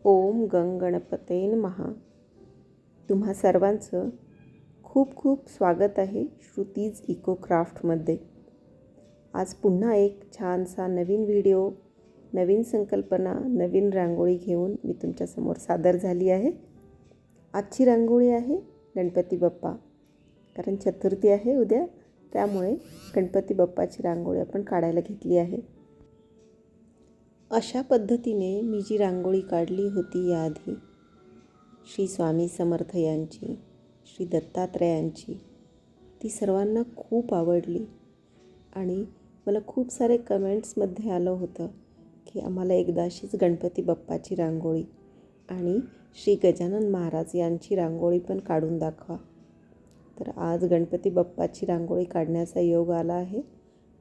ओम गंग गणपते नमः. तुम्हा सर्वांचं खूप खूप स्वागत आहे श्रुतीज इको क्राफ्टमध्ये. आज पुन्हा एक छानसा नवीन व्हिडिओ, नवीन संकल्पना, नवीन रांगोळी घेऊन मी तुमच्यासमोर सादर झाली आहे. आजची रांगोळी आहे गणपती बाप्पा, कारण चतुर्थी आहे उद्या, त्यामुळे गणपती बाप्पाची रांगोळी आपण काढायला घेतली आहे. अशा पद्धतीने मी जी रांगोळी काढली होती याआधी श्री स्वामी समर्थ यांची, श्री दत्तात्रेयांची, ती सर्वांना खूप आवडली आणि मला खूप सारे कमेंट्समध्ये आलं होतं की आम्हाला एकदाशीच गणपती बाप्पाची रांगोळी आणि श्री गजानन महाराज यांची रांगोळी पण काढून दाखवा. तर आज गणपती बाप्पाची रांगोळी काढण्याचा योग आला आहे.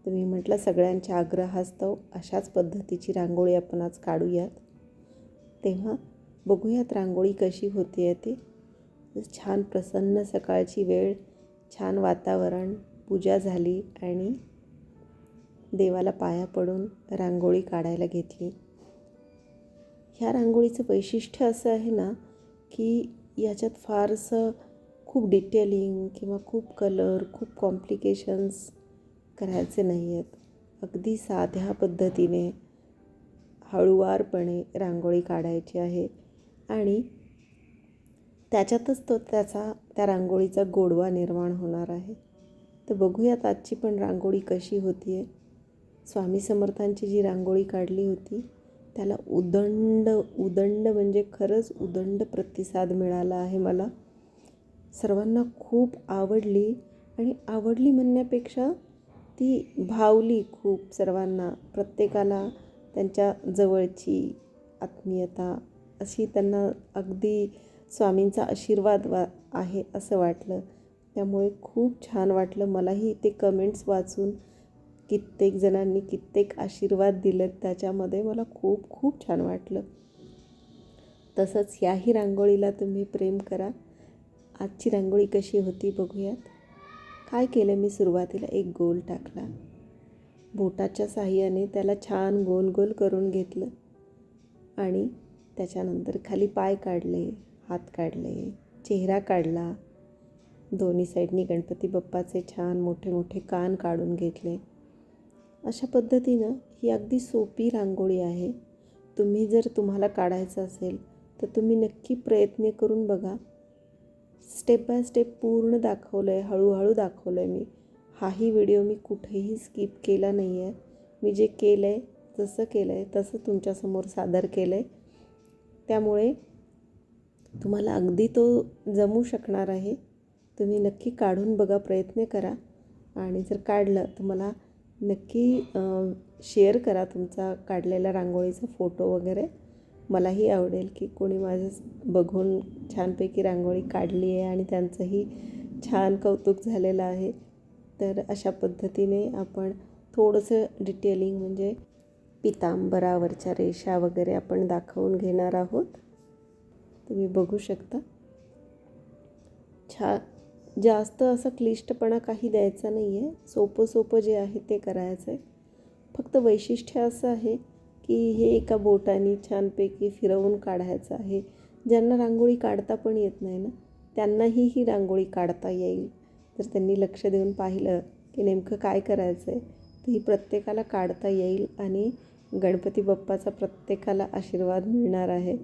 तर मी म्हटलं सगळ्यांच्या आग्रहास्तव अशाच पद्धतीची रांगोळी आपण आज काढूयात. तेव्हा बघूयात रांगोळी कशी होती आहे ती. छान प्रसन्न सकाळची वेळ, छान वातावरण, पूजा झाली आणि देवाला पाया पडून रांगोळी काढायला घेतली. ह्या रांगोळीचं वैशिष्ट्य असं आहे ना की याच्यात फारसं खूप डिटेलिंग किंवा खूप कलर, खूप कॉम्प्लिकेशन्स करायचे नाही आहेत. अगदी साध्या पद्धतीने हळूवारपणे रांगोळी काढायची आहे आणि त्याच्यातच त्या रांगोळीचा गोडवा निर्माण होणार आहे. तर बघूयात आजची पण रांगोळी कशी होती आहे. स्वामी समर्थांची जी रांगोळी काढली होती त्याला उदंड म्हणजे खरंच उदंड प्रतिसाद मिळाला आहे मला. सर्वांना खूप आवडली आणि आवडली म्हणण्यापेक्षा ती भावली खूप सर्वांना. प्रत्येकाला त्यांच्या जवळची आत्मीयता अशी त्यांना अगदी स्वामींचा आशीर्वाद आहे असं वाटलं. त्यामुळे खूप छान वाटलं मलाही ते कमेंट्स वाचून. कित्येक जणांनी कित्येक आशीर्वाद दिलेत, त्याच्यामध्ये मला खूप खूप छान वाटलं. तसंच याही रांगोळीला तुम्ही प्रेम करा. आजची रांगोळी कशी होती बघूयात. काय केलं मी, सुरुवातीला एक गोल टाकला, बोटाच्या साहाय्याने त्याला छान गोल गोल करून घेतलं आणि त्याच्यानंतर खाली पाय काढले, हात काढले, चेहरा काढला, दोन्ही साईडनी गणपती बाप्पाचे छान मोठे मोठे कान काढून घेतले. अशा पद्धतीनं ही अगदी सोपी रांगोळी आहे. तुम्हाला काढायचं असेल तर तुम्ही नक्की प्रयत्न करून बघा. स्टेप बाय स्टेप पूर्ण दाखवलं आहे, हळूहळू दाखवलं आहे मी. हाही व्हिडिओ मी कुठेही स्किप केला नाही आहे. मी जे केलं आहे, जसं केलं आहे तसं तुमच्यासमोर सादर केलं आहे. त्यामुळे तुम्हाला अगदी तो जमू शकणार आहे. तुम्ही नक्की काढून बघा, प्रयत्न करा आणि जर काढलं तर मला नक्की शेअर करा तुमचा काढलेला रांगोळीचा फोटो वगैरे. मलाही आवडेल की कोणी माझं बघून छानपैकी रांगोळी काढली आहे आणि त्यांचंही छान कौतुक झालेलं आहे. तर अशा पद्धतीने आपण थोडंसं डिटेलिंग म्हणजे पितांबरावरच्या रेषा वगैरे आपण दाखवून घेणार आहोत. तुम्ही बघू शकता. जास्त असं क्लिष्टपणा काही द्यायचा नाही आहे. सोपं जे आहे ते करायचं आहे. फक्त वैशिष्ट्य असं आहे की हे एका बोटाने छानपैकी फिरवून काढायचं आहे. ज्यांना रांगोळी काढता पण येत नाही ना, त्यांनाही ही रांगोळी काढता येईल. जर त्यांनी लक्ष देऊन पाहिलं की नेमकं काय करायचं आहे तर ही प्रत्येकाला काढता येईल आणि गणपती बाप्पाचा प्रत्येकाला आशीर्वाद मिळणार आहे.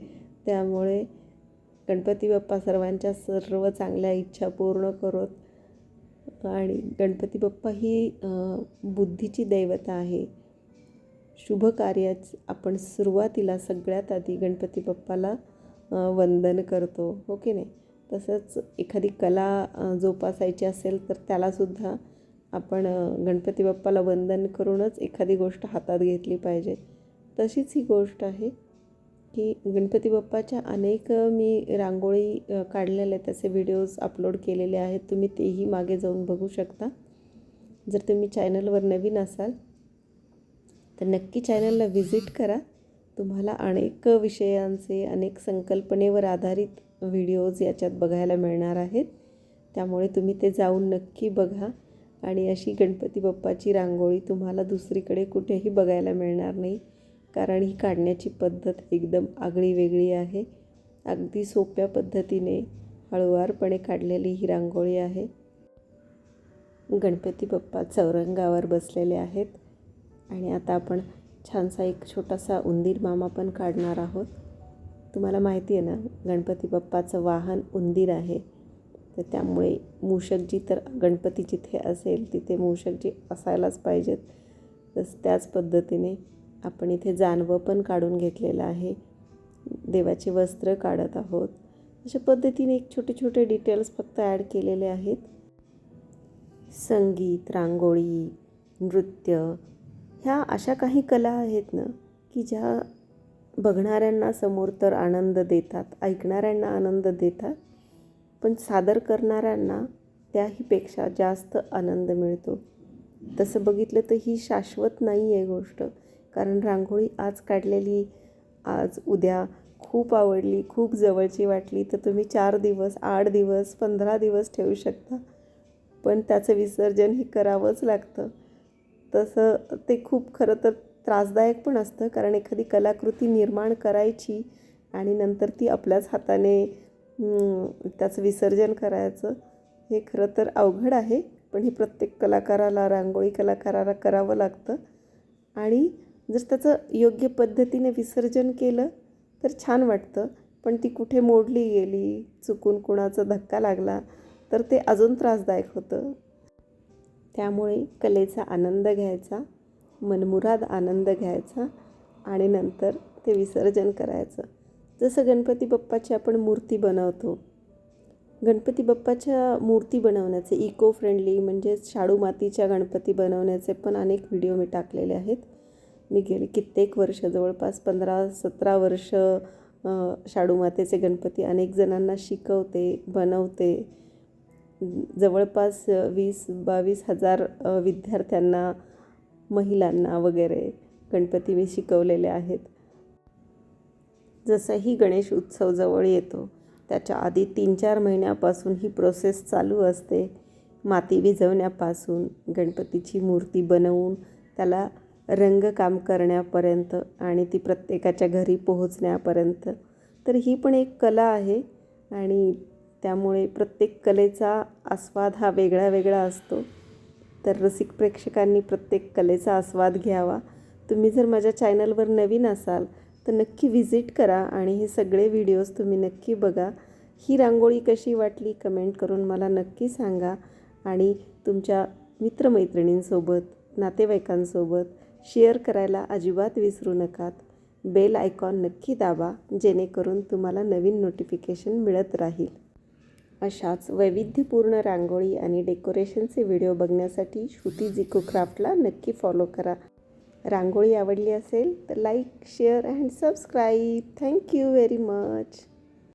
त्यामुळे गणपती बाप्पा सर्वांच्या सर्व चांगल्या इच्छा पूर्ण करत. आणि गणपती बाप्पा ही बुद्धीची दैवता आहे. शुभ कार्याच आपण सुरुवातीला सगळ्यात आधी गणपती बाप्पाला वंदन करतो, हो की नाही. तसंच एखादी कला जोपासायची असेल तर त्यालासुद्धा आपण गणपती बाप्पाला वंदन करूनच एखादी गोष्ट हातात घेतली पाहिजे. तशीच ही गोष्ट आहे की गणपती बाप्पाच्या अनेक मी रांगोळी काढलेल्या आहेत, त्याचे व्हिडिओज अपलोड केलेले आहेत. तुम्ही तेही मागे जाऊन बघू शकता. जर तुम्ही चॅनलवर नवीन असाल तर नक्की चॅनलला व्हिजिट करा. तुम्हाला अनेक विषयांचे, अनेक संकल्पनेवर आधारित व्हिडिओज याच्यात बघायला मिळणार आहेत. त्यामुळे तुम्ही ते जाऊन नक्की बघा आणि अशी गणपती बाप्पाची रांगोळी तुम्हाला दुसरीकडे कुठेही बघायला मिळणार नाही. कारण ही काढण्याची पद्धत एकदम आगळी वेगळी आहे. अगदी सोप्या पद्धतीने हळूवारपणे काढलेली ही रांगोळी आहे. गणपती बाप्पा चौरंगावर बसलेले आहेत आणि आता आपण छानसा एक छोटासा उंदीर मामा पण काढणार आहोत. तुम्हाला माहिती आहे ना, गणपती बाप्पाचं वाहन उंदीर आहे. तर त्यामुळे मूषकजी तर गणपती जिथे असेल तिथे मूषकजी असायलाच पाहिजेत. त्याच पद्धतीने आपण इथे जानवं पण काढून घेतलेलं आहे. देवाचे वस्त्र काढत आहोत. अशा पद्धतीने एक छोटे छोटे डिटेल्स फक्त ॲड केलेले आहेत. संगीत, रांगोळी, नृत्य ह्या अशा काही कला आहेत ना की ज्या बघणाऱ्यांना समोर तर आनंद देतात, ऐकणाऱ्यांना आनंद देतात, पण सादर करणाऱ्यांना त्याहीपेक्षा जास्त आनंद मिळतो. तसं बघितलं तर ही शाश्वत नाही आहे गोष्ट. कारण रांगोळी आज काढलेली, आज उद्या खूप आवडली, खूप जवळची वाटली तर तुम्ही 4 दिवस, 8 दिवस, 15 दिवस ठेवू शकता. पण त्याचं विसर्जनही करावंच लागतं. तसं ते खूप खरं तर त्रासदायक पण असतं. कारण एखादी कलाकृती निर्माण करायची आणि नंतर ती आपल्याच हाताने त्याचं विसर्जन करायचं, हे खरं तर अवघड आहे. पण हे प्रत्येक कलाकाराला, रांगोळी कलाकाराला करावं लागतं. आणि जर त्याचं योग्य पद्धतीने विसर्जन केलं तर छान वाटतं. पण ती कुठे मोडली गेली, चुकून कुणाचा धक्का लागला तर ते अजून त्रासदायक होतं. त्यामुळे कलेचा आनंद घ्यायचा, मनमुराद आनंद घ्यायचा आणि नंतर ते विसर्जन करायचं. जसं गणपती बाप्पाची आपण मूर्ती बनवतो. गणपती बाप्पाच्या मूर्ती बनवण्याचे इको फ्रेंडली म्हणजेच शाडू मातीच्या गणपती बनवण्याचे पण अनेक व्हिडिओ मी टाकलेले आहेत. मी गेली कित्येक वर्ष, जवळपास 15-17 वर्ष शाडू मातेचे गणपती अनेक जणांना शिकवते, बनवते. जवळपास 20-22 हजार विद्यार्थ्यांना, महिलांना वगैरे गणपती मी शिकवलेले आहेत. जसंही गणेश उत्सव जवळ येतो त्याच्या आधी 3-4 महिन्यापासून ही प्रोसेस चालू असते. माती भिजवण्यापासून गणपतीची मूर्ती बनवून त्याला रंगकाम करण्यापर्यंत आणि ती प्रत्येकाच्या घरी पोहोचण्यापर्यंत. तर ही पण एक कला आहे आणि त्यामुळे प्रत्येक कलेचा आस्वाद हा वेगळा वेगळा असतो. तर रसिक प्रेक्षकांनी प्रत्येक कलेचा आस्वाद घ्यावा. तुम्ही जर माझ्या चॅनलवर नवीन असाल तर नक्की व्हिजिट करा आणि हे सगळे व्हिडिओज तुम्ही नक्की बघा. ही रांगोळी कशी वाटली कमेंट करून मला नक्की सांगा आणि तुमच्या मित्रमैत्रिणींसोबत, नातेवाईकांसोबत शेअर करायला अजिबात विसरू नका. बेल आयकॉन नक्की दाबा जेणेकरून तुम्हाला नवीन नोटिफिकेशन मिळत राहील. अशाच वैविध्यपूर्ण रांगोळी आणि डेकोरेशनचे व्हिडिओ बघण्यासाठी श्रुतीज इको क्राफ्टला नक्की फॉलो करा. रांगोळी आवडली असेल तर like, share and subscribe. Thank you very much.